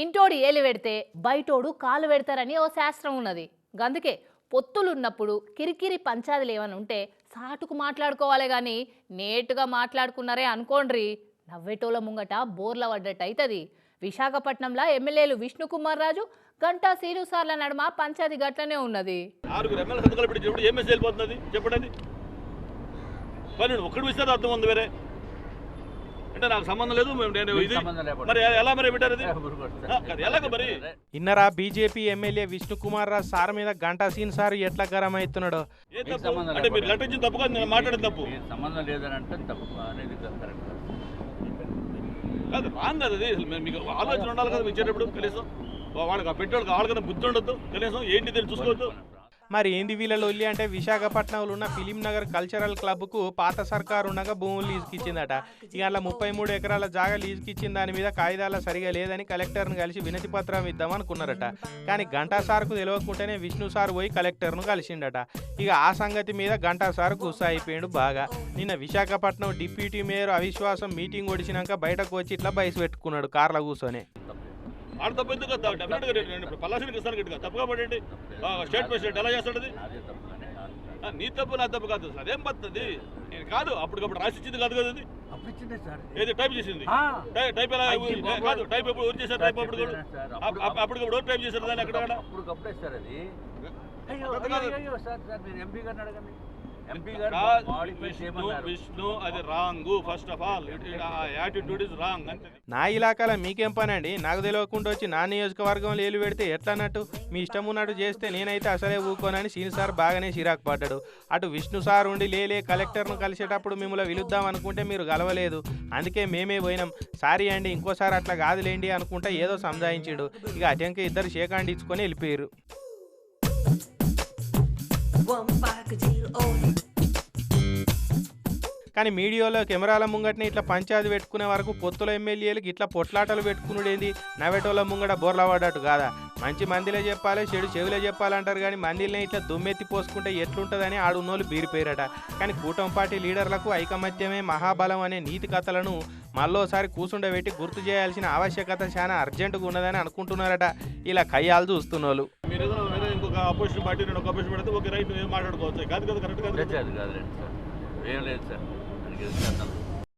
ఇంటోడు ఏలు పెడితే బయటోడు కాలు పెడతారని ఓ శాస్త్రం ఉన్నది. గందుకే పొత్తులున్నప్పుడు కిరికిరి పంచాదులు ఏమైనా ఉంటే సాటుకు మాట్లాడుకోవాలి కానీ నేటుగా మాట్లాడుకున్నారే అనుకోండ్రి నవ్వేటోళ్ళ ముంగట బోర్ల పడ్డట్టు అవుతుంది. విశాఖపట్నంలో ఎమ్మెల్యేలు విష్ణుకుమార్ రాజు, గంటా శ్రీనుసార్ల నడుమ పంచాది గట్లనే ఉన్నది. అంటే నాకు సంబంధం లేదు. మరి ఎలా మరి పెట్టారు మరి? ఇన్నరా BJP MLA Vishnukumar Raju sir మీద గంటా సీన్ సార్ ఎట్లా గరం అవుతున్నాడు. అంటే మీరు లెటర్ ఇచ్చిన తప్పు కాదు, నేను మాట్లాడేది తప్పు సంబంధం లేదని అంటే తప్పు అనేది కాదు, రాంగ్ కదా అది. మీకు ఆలోచన ఉండాలి కదా ఇచ్చేటప్పుడు. కనీసం వాళ్ళకి ఆ పెట్టేవాళ్ళకి వాళ్ళకన్నా బుద్ధి ఉండొద్దు, కనీసం ఏంటి తెలిసి చూసుకోవద్దు. మరి ఏంది వీళ్ళ లొల్లి అంటే విశాఖపట్నంలో ఉన్న ఫిలిం నగర్ కల్చరల్ క్లబ్కు పాత సర్కారు ఉండగా భూములు లీజుకి ఇచ్చిందట. ఇక అలా 33 ఎకరాల జాగా లీజుకి ఇచ్చిన దాని మీద కాయిదాల సరిగా లేదని కలెక్టర్ను కలిసి వినతి పత్రం ఇద్దామనుకున్నారట. కానీ గంటా సార్కు తెలియకుంటేనే విష్ణు సార్ పోయి కలెక్టర్ను కలిసిండట. ఇక ఆ సంగతి మీద గంటా సార్ గుస్సా అయిపోయాడు బాగా. నిన్న విశాఖపట్నం డిప్యూటీ మేయర్ అవిశ్వాసం మీటింగ్ ఒడిచినాక బయటకు వచ్చి ఇట్లా బయసు పెట్టుకున్నాడు కార్ల కూర్చొని. ఆడ తప్పు ఎందుకు పల్లాసినికి ఇస్తాను గట్టిగా తప్పుగా పడండి. స్టేట్ ప్రెసిడెంట్ ఎలా చేస్తాడు? నీ తప్పు నా తప్పు కాదు, అదేం పడుతుంది. నేను కాదు అప్పటికప్పుడు రాసిచ్చింది కాదు కదా, అది ఏది టైప్ చేసింది. టైప్ ఎలా కాదు, టైప్ ఎప్పుడు ఊరి చేశారు? టైప్ అప్పటికప్పుడు టైప్ చేశారు దాన్ని అక్కడ విష్ణు అది wrong. First of all attitude is wrong. నా ఇలాకాలో మీకేం పని అండి? నాకు తెలియకుండా వచ్చి నా నియోజకవర్గంలో ఏలు పెడితే ఎట్లా అన్నట్టు? మీ ఇష్టం ఉన్నట్టు చేస్తే నేనైతే అసలే ఊకోనని సీని సార్ బాగానే చిరాకు పడ్డాడు. అటు విష్ణు సార్ ఉండి లేలే కలెక్టర్ను కలిసేటప్పుడు మిమ్మల్ని పిలుద్దాం అనుకుంటే మీరు గలవలేదు, అందుకే మేమే పోయినాం. సారీ అండి, ఇంకోసారి అట్లా కాదులేండి అనుకుంటా ఏదో సంజాయించాడు. ఇక అటెంక ఇద్దరు షేకాండ్ ఇచ్చుకొని వెళ్ళిపోయారు. కానీ మీడియాలో కెమెరాల ముంగటనే ఇట్లా పంచాయతీ పెట్టుకునే వరకు పొత్తుల ఎమ్మెల్యేలకు ఇట్లా పొట్లాటలు పెట్టుకునేది నవ్వేటోళ్ళ ముంగట బోర్ల పడ్డట్టు కాదా? మంచి మందిలే చెప్పాలి, చెడు చెవులే చెప్పాలంటారు కానీ మందిలనే ఇట్లా దుమ్మెత్తి పోసుకుంటే ఎట్లుంటుందని ఆడున్నోళ్ళు బీరిపోయారట. కానీ కూటమి పార్టీ లీడర్లకు ఐకమత్యమే మహాబలం అనే నీతి కథలను మళ్ళోసారి కూసుండబెట్టి గుర్తు చేయాల్సిన ఆవశ్యకత చాలా అర్జెంటుగా ఉన్నదని అనుకుంటున్నారట ఇలా కయ్యాలు చూస్తున్నోళ్ళు. మీరు ఇంకొక అపోజిషన్ పార్టీ నేను ఒక అపోజిషన్ పెడితే ఒక రైట్ మాట్లాడుకోవచ్చు కాదు కదా? కరెక్ట్ కాదు. ఏం లేదు సార్.